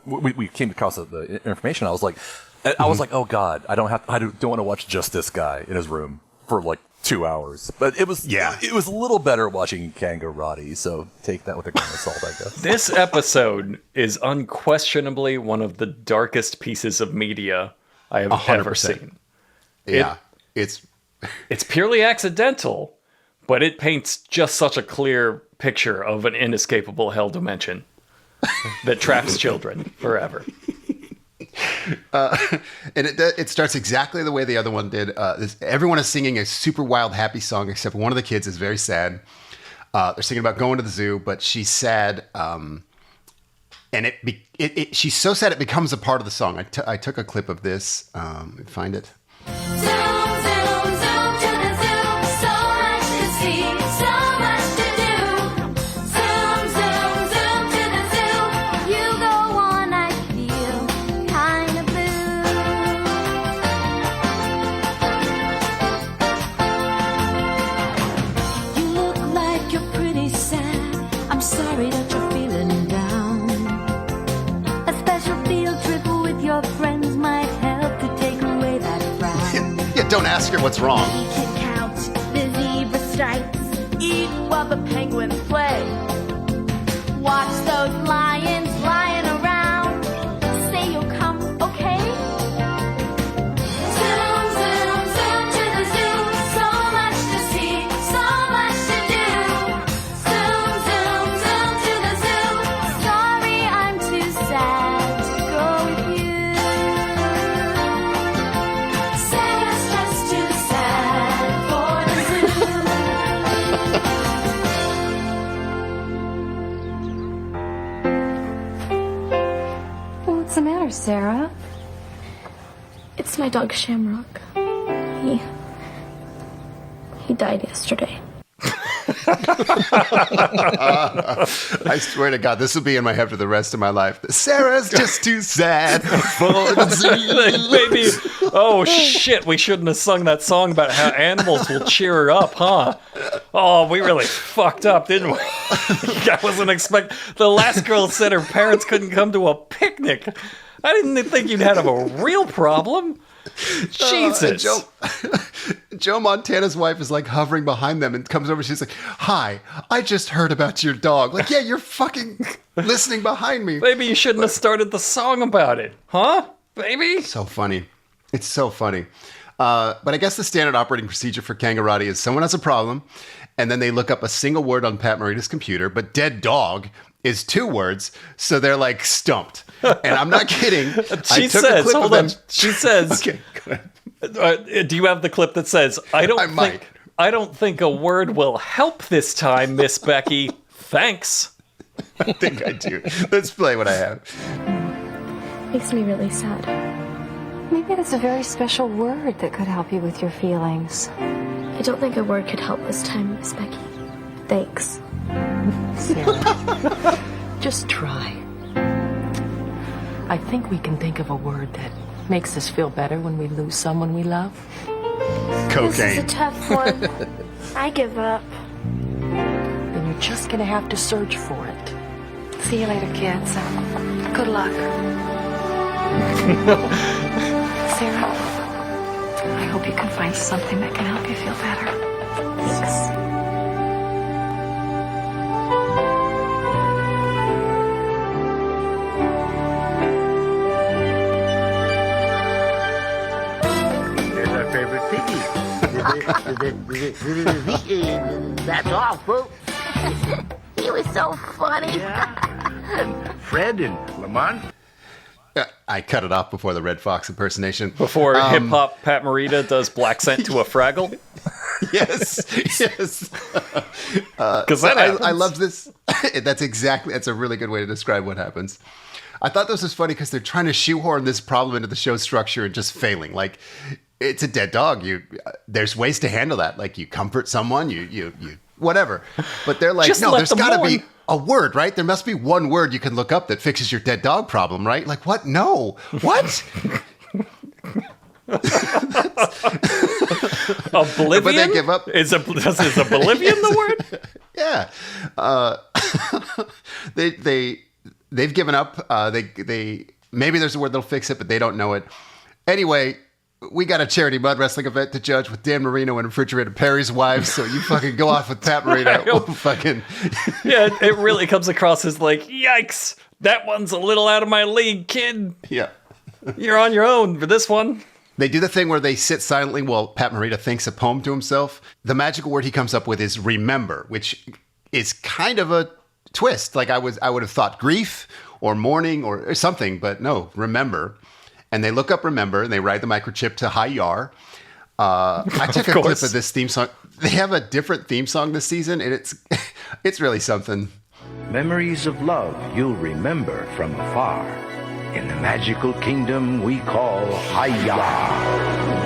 we came across the information. I was like, oh God, I don't want to watch just this guy in his room for like 2 hours. But it was a little better watching Kangarati. So take that with a grain of salt, I guess. This episode is unquestionably one of the darkest pieces of media I have 100%. ever seen. Yeah, it's purely accidental, but it paints just such a clear picture of an inescapable hell dimension that traps children forever. And it starts exactly the way the other one did. Everyone is singing a super wild, happy song, except one of the kids is very sad. They're singing about going to the zoo, but she's sad. And she's so sad it becomes a part of the song. I took a clip of this. Let me find it. Zoom, zoom, zoom to the zoo. So much to see, so much to do. Zoom, zoom, zoom to the zoo. You go on, I feel kind of blue. You look like you're pretty sad. I'm sorry that you're feeling down. A special field trip with your friends might help to take away that frown. Yeah, don't ask her what's wrong. We can count the zebra stripes, eat while the penguins play. Watch those lions lying around. Say you'll come, okay? Zoom, zoom, zoom to the zoo. So much to see, so much to do. Zoom, zoom, zoom to the zoo. Sorry, I'm too sad to go with you. Sarah's just too sad for the zoo. What's the matter, Sarah? It's my dog Shamrock. He died yesterday. I swear to God, this will be in my head for the rest of my life. Sarah's just too sad for the zoo. Maybe. Oh shit! We shouldn't have sung that song about how animals will cheer her up, huh? Oh, we really fucked up, didn't we? I wasn't expecting. The last girl said her parents couldn't come to a picnic. I didn't think you'd have a real problem. Jesus. Joe Montana's wife is like hovering behind them and comes over. She's like, "Hi, I just heard about your dog." Like, yeah, you're fucking listening behind me. Maybe you shouldn't have started the song about it, huh? Baby. So funny. It's so funny. But I guess the standard operating procedure for Kangarati is someone has a problem and then they look up a single word on Pat Morita's computer, but dead dog is 2 words, so they're like stumped. And I'm not kidding. She says, hold on. She says, okay, go ahead. Do you have the clip that says, I don't think a word will help this time, Miss Becky. Thanks. I think I do. Let's play what I have. Makes me really sad. Maybe there's a very special word that could help you with your feelings. I don't think a word could help this time, Miss Becky. Thanks. Sarah, just try. I think we can think of a word that makes us feel better when we lose someone we love. Cocaine. This is a tough one. I give up. Then you're just gonna have to search for it. See you later, kids. Good luck. Sarah, I hope you can find something that can help you feel better. Thanks. There's our favorite piggy. That's all, folks. He was so funny. And Fred and Lamont. I cut it off before the Red Fox impersonation. Before hip hop Pat Morita does black scent to a Fraggle. Yes. Because I love this. That's a really good way to describe what happens. I thought this was funny because they're trying to shoehorn this problem into the show structure and just failing. Like, it's a dead dog. There's ways to handle that. Like, you comfort someone, you whatever. But they're like, just no, there's got to mourn. be a word, right? There must be one word you can look up that fixes your dead dog problem, right? Like, what? No. What? Oblivion? But they give up. Is oblivion the word? Yeah. They've given up. They maybe there's a word that'll fix it, but they don't know it. Anyway, we got a charity mud wrestling event to judge with Dan Marino and Refrigerator Perry's wives, so you fucking go off with Pat Morita. We'll fucking... Yeah, it really comes across as like, yikes, that one's a little out of my league, kid. Yeah. You're on your own for this one. They do the thing where they sit silently while Pat Morita thinks a poem to himself. The magical word he comes up with is remember, which is kind of a twist. Like I would have thought grief or mourning or something, but no, remember. And they look up remember and they ride the microchip to high yar. I took a clip of this theme song. They have a different theme song this season, and it's really something. Memories of love you'll remember from afar. In the magical kingdom we call Hiya.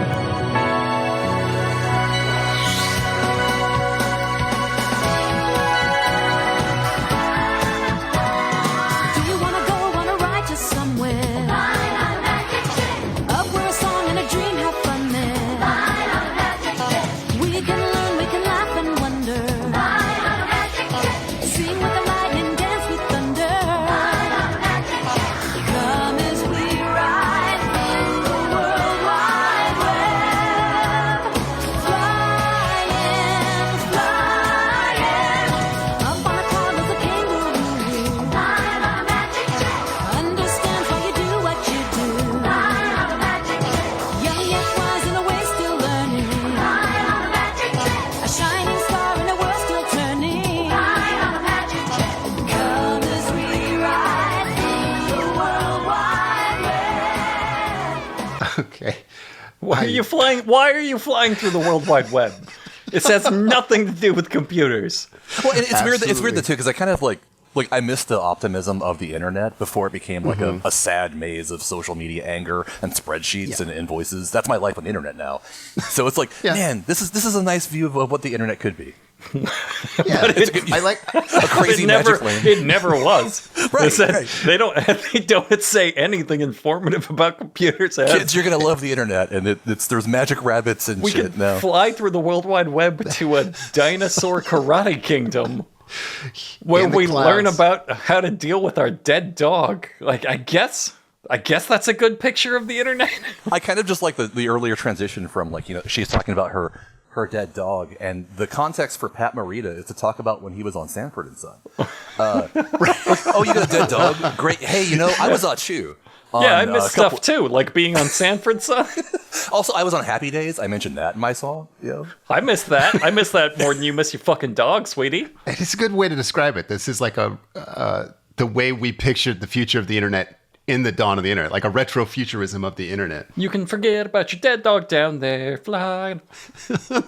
Okay. Why are you flying through the World Wide Web? This has nothing to do with computers. Well, it's weird. It's weird too because I kind of like I missed the optimism of the internet before it became like a sad maze of social media anger and spreadsheets and invoices. That's my life on the internet now. So it's like, man, this is a nice view of what the internet could be. Yeah, I like a crazy magic lane. It never was. Right. They don't say anything informative about computers. Kids, you're gonna love the internet, and there's magic rabbits and shit can now. Fly through the World Wide Web to a dinosaur karate kingdom where we learn about how to deal with our dead dog. Like, I guess that's a good picture of the internet. I kind of just like the earlier transition from she's talking about her dead dog, and the context for Pat Morita is to talk about when he was on Sanford and Son. Oh, you got a dead dog? Great. Hey, I was on Chew. Yeah, I miss stuff too, like being on Sanford Son. Also, I was on Happy Days. I mentioned that in my song. Yeah. I miss that. I miss that more than you miss your fucking dog, sweetie. It's a good way to describe it. This is like the way we pictured the future of the internet in the dawn of the internet, like a retrofuturism of the internet. You can forget about your dead dog down there flying.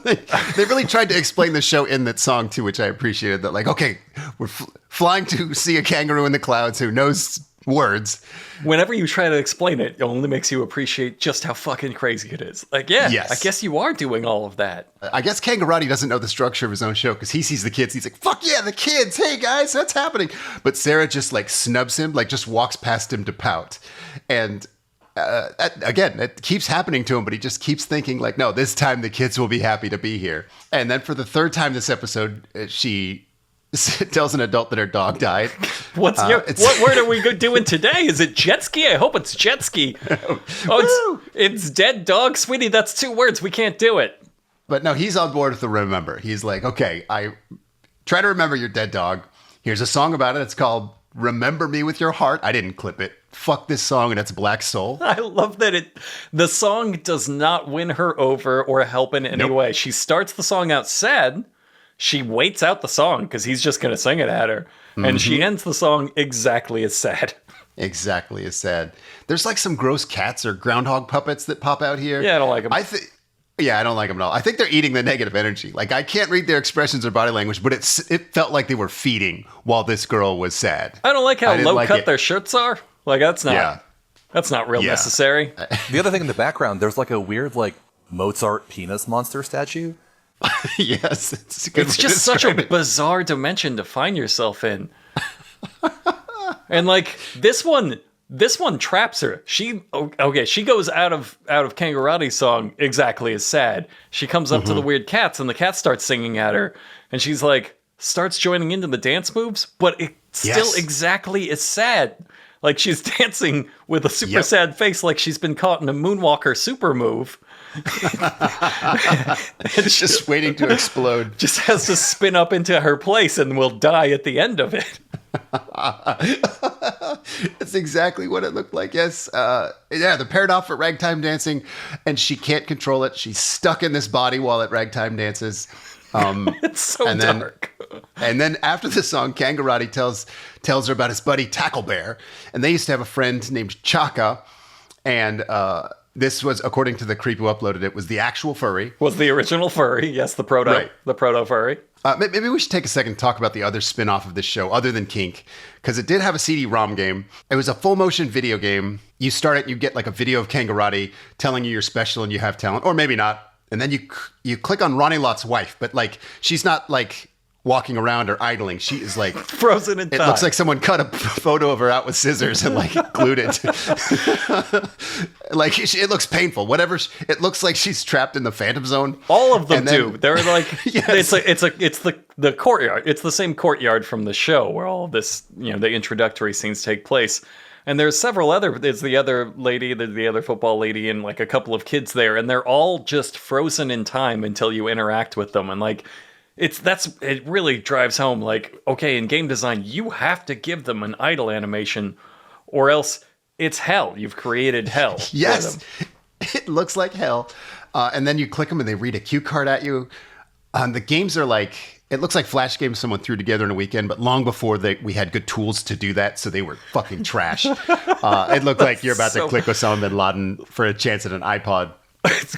They really tried to explain the show in that song too, which I appreciated. That like, okay, we're flying to see a kangaroo in the clouds who knows words. Whenever you try to explain it, it only makes you appreciate just how fucking crazy it is. Like, yeah, yes. I guess you are doing all of that. I guess Kangarati doesn't know the structure of his own show because he sees the kids. He's like, fuck yeah, the kids. Hey, guys, that's happening. But Sarah just like snubs him, like just walks past him to pout. And again, it keeps happening to him, but he just keeps thinking like, no, this time the kids will be happy to be here. And then for the third time this episode, she tells an adult that her dog died. What word are we doing today? Is it jet ski? I hope it's jet ski. Oh, it's dead dog, sweetie. That's 2 words. We can't do it. But no, he's on board with the remember. He's like, okay, I try to remember your dead dog. Here's a song about it. It's called Remember Me With Your Heart. I didn't clip it. Fuck this song and it's Black Soul. I love that the song does not win her over or help in any way. She starts the song out sad. She waits out the song because he's just going to sing it at her. Mm-hmm. And she ends the song exactly as sad. Exactly as sad. There's like some gross cats or groundhog puppets that pop out here. Yeah, I don't like them. I don't like them at all. I think they're eating the negative energy. Like, I can't read their expressions or body language, but it felt like they were feeding while this girl was sad. I don't like how low cut their shirts are. Like, that's not real necessary. The other thing in the background, there's like a weird like Mozart penis monster statue. Yes, it's just such a bizarre dimension to find yourself in. And like this one traps her. She goes out of Kangarati's song exactly as sad. She comes up to the weird cats and the cat starts singing at her and she's like starts joining into the dance moves, but it's still exactly as sad. Like she's dancing with a super sad face like she's been caught in a Moonwalker super move. It's just waiting to explode. Just has to spin up into her place and will die at the end of it. That's exactly what it looked like. Yes. They're paired off at ragtime dancing and she can't control it. She's stuck in this body while at ragtime dances. It's so dark. And then after the song, Kangarati tells her about his buddy Tackle Bear. And they used to have a friend named Chaka. And this was, according to the creep who uploaded it, was the actual furry. Was the original furry. Yes, the proto furry. Maybe we should take a second to talk about the other spin-off of this show, other than Kink, because it did have a CD-ROM game. It was a full-motion video game. You start it, you get like a video of Kangarati telling you you're special and you have talent, or maybe not. And then you click on Ronnie Lott's wife, but like she's not like walking around or idling. She is like frozen in time. It looks like someone cut a photo of her out with scissors and like glued it. Like it looks painful. It looks like she's trapped in the Phantom Zone. All of them do. They're like it's the courtyard. It's the same courtyard from the show where all of this, the introductory scenes take place. And there's several there's the other lady, the other football lady, and like a couple of kids there, and they're all just frozen in time until you interact with them. And like, it really drives home, like, okay, in game design, you have to give them an idle animation, or else it's hell. You've created hell. Yes, it looks like hell. And then you click them and they read a cue card at you. The games are like, it looks like Flash games someone threw together in a weekend, but long before we had good tools to do that, so they were fucking trash. It looked like you're about to click Osama bin Laden for a chance at an iPod.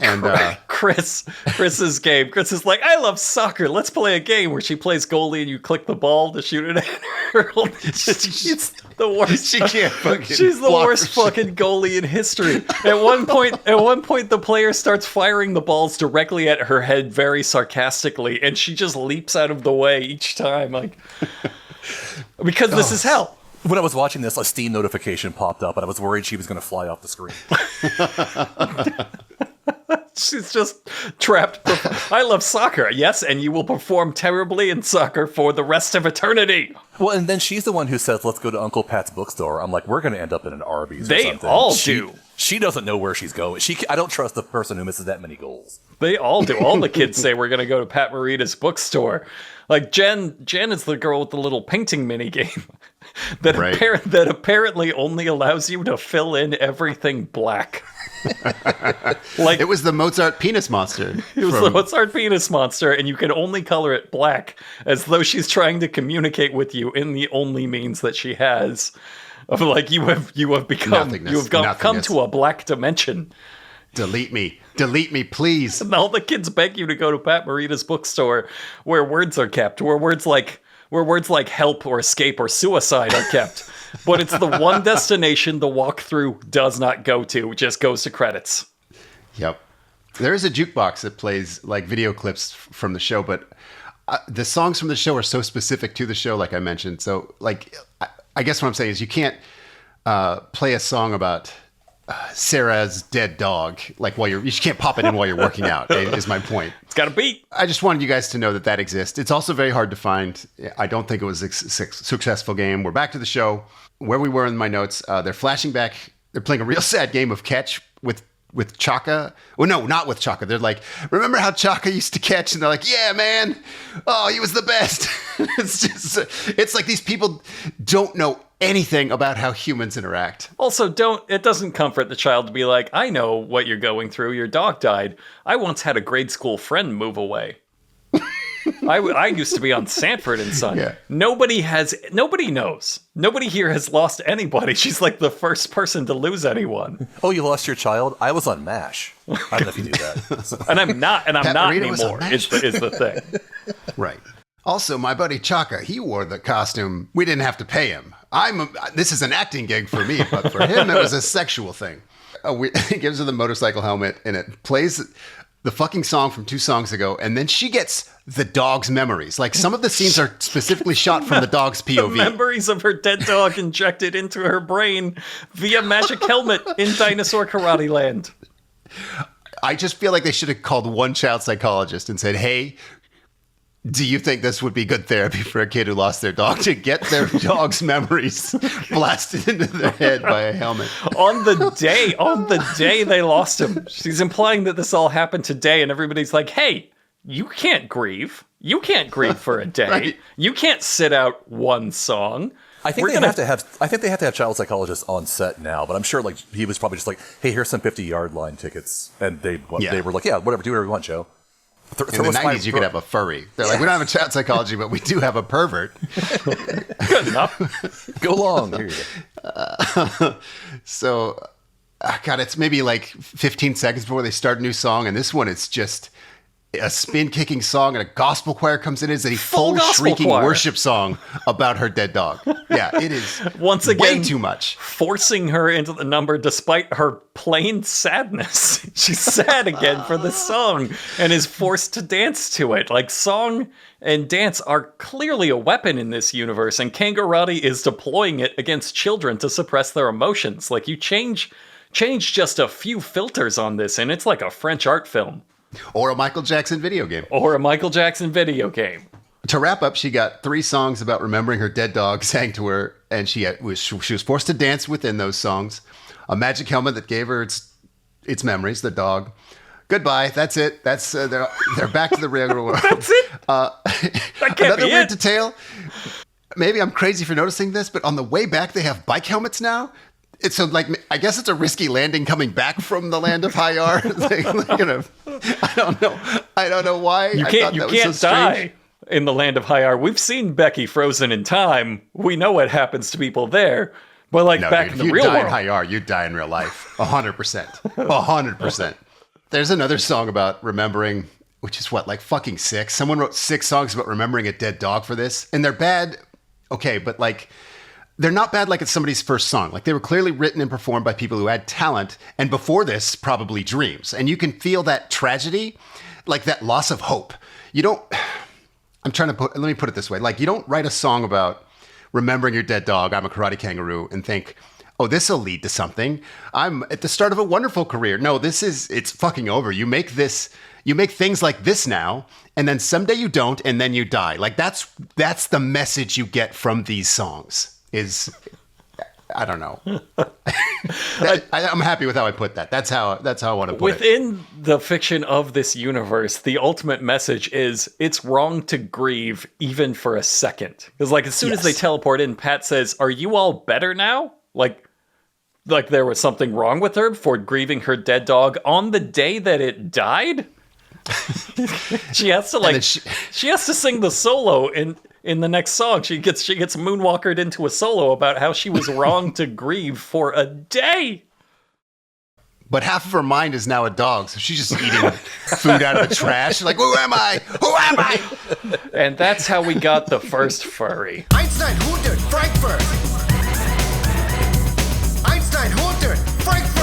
And Chris's game. Chris is like, I love soccer. Let's play a game where she plays goalie and you click the ball to shoot it at her. She's the worst. She can't fucking. She's the worst fucking goalie in history. At one point, the player starts firing the balls directly at her head, very sarcastically, and she just leaps out of the way each time, like because this is hell. When I was watching this, a Steam notification popped up, and I was worried she was going to fly off the screen. She's just trapped. I love soccer, yes, and you will perform terribly in soccer for the rest of eternity. Well, and then she's the one who says, let's go to Uncle Pat's bookstore. I'm like, we're going to end up in an Arby's or something. They all do. She doesn't know where she's going. I don't trust the person who misses that many goals. They all do. All the kids say we're going to go to Pat Morita's bookstore. Like Jen is the girl with the little painting mini game that apparently only allows you to fill in everything black. Like it was the Mozart penis monster. It was the Mozart penis monster, and you can only color it black, as though she's trying to communicate with you in the only means that she has of like you have come to a black dimension. Delete me, please. And all the kids beg you to go to Pat Morita's bookstore, where words are kept, where words like help or escape or suicide are kept. But it's the one destination the walkthrough does not go to. It just goes to credits. Yep. There is a jukebox that plays like video clips from the show, but the songs from the show are so specific to the show, like I mentioned. So, like, I guess what I'm saying is you can't play a song about Sarah's dead dog, like you can't pop it in while you're working out, is my point. It's got a beat. I just wanted you guys to know that exists. It's also very hard to find. I don't think it was a successful game. We're back to the show where we were in my notes. They're flashing back. They're playing a real sad game of catch with Chaka. Well, no, not with Chaka. They're like, remember how Chaka used to catch? And they're like, yeah, man. Oh, he was the best. It's like these people don't know anything about how humans interact. Also, it doesn't comfort the child to be like, I know what you're going through. Your dog died. I once had a grade school friend move away. I used to be on Sanford and Son. Yeah. Nobody knows. Nobody here has lost anybody. She's like the first person to lose anyone. Oh, you lost your child? I was on MASH. I don't know if you knew that. And I'm not anymore, is the thing. Right. Also, my buddy Chaka, he wore the costume. We didn't have to pay him. This is an acting gig for me, but for him, it was a sexual thing. He gives her the motorcycle helmet, and it plays the fucking song from 2 songs ago, and then she gets the dog's memories. Like, some of the scenes are specifically shot from the dog's POV. The memories of her dead dog injected into her brain via magic helmet in Dinosaur Karate Land. I just feel like they should have called one child psychologist and said, hey, do you think this would be good therapy for a kid who lost their dog to get their dog's memories blasted into their head by a helmet? On the day they lost him. She's implying that this all happened today, and everybody's like, hey, you can't grieve. You can't grieve for a day. Right. You can't sit out one song. I think they have to have child psychologists on set now, but I'm sure like he was probably just like, hey, here's some 50-yard line tickets. And they were like, yeah, whatever, do whatever you want, Joe. In the 90s, you could have a furry. They're like, we don't have a child psychology, but we do have a pervert. Good enough. Go long. Here you go. So, God, it's maybe like 15 seconds before they start a new song, and this one, it's just a spin-kicking song, and a gospel choir comes in. It's a full shrieking worship song about her dead dog. Yeah, it is once again way too much. Forcing her into the number despite her plain sadness. She's sad again for the song and is forced to dance to it. Like, song and dance are clearly a weapon in this universe, and Kangarati is deploying it against children to suppress their emotions. Like, you change just a few filters on this, and it's like a French art film. Or a Michael Jackson video game. To wrap up, she got 3 songs about remembering her dead dog sang to her, and she was forced to dance within those songs. A magic helmet that gave her its memories, the dog. Goodbye. That's it. That's they're back to the regular world. That's it. Another weird detail. Maybe I'm crazy for noticing this, but on the way back, they have bike helmets now. It's I guess it's a risky landing coming back from the land of Hayar. I don't know why. You can't die in the land of Hayar. We've seen Becky frozen in time. We know what happens to people there. But back in the real world, if you die in Hayar, you die in real life. 100%. 100%. There's another song about remembering, which is fucking 6. Someone wrote 6 songs about remembering a dead dog for this, and they're bad. Okay, but they're not bad like it's somebody's first song. Like, they were clearly written and performed by people who had talent, and before this, probably dreams. And you can feel that tragedy, like that loss of hope. Let me put it this way. Like, you don't write a song about remembering your dead dog, I'm a karate kangaroo, and think, oh, this will lead to something. I'm at the start of a wonderful career. No, it's fucking over. You make things like this now, and then someday you don't, and then you die. Like, that's the message you get from these songs. I don't know. I'm happy with how I put that. That's how I want to put it. Within the fiction of this universe, the ultimate message is it's wrong to grieve even for a second. Because like as soon as they teleport in, Pat says, "Are you all better now?" Like there was something wrong with her for grieving her dead dog on the day that it died. She has to she has to sing the solo in the next song. She gets moonwalkered into a solo about how she was wrong to grieve for a day. But half of her mind is now a dog, so she's just eating food out of the trash. Like, who am I? Who am I? And that's how we got the first furry. Einstein, 100, Frankfurt. Einstein, 100, Frankfurt.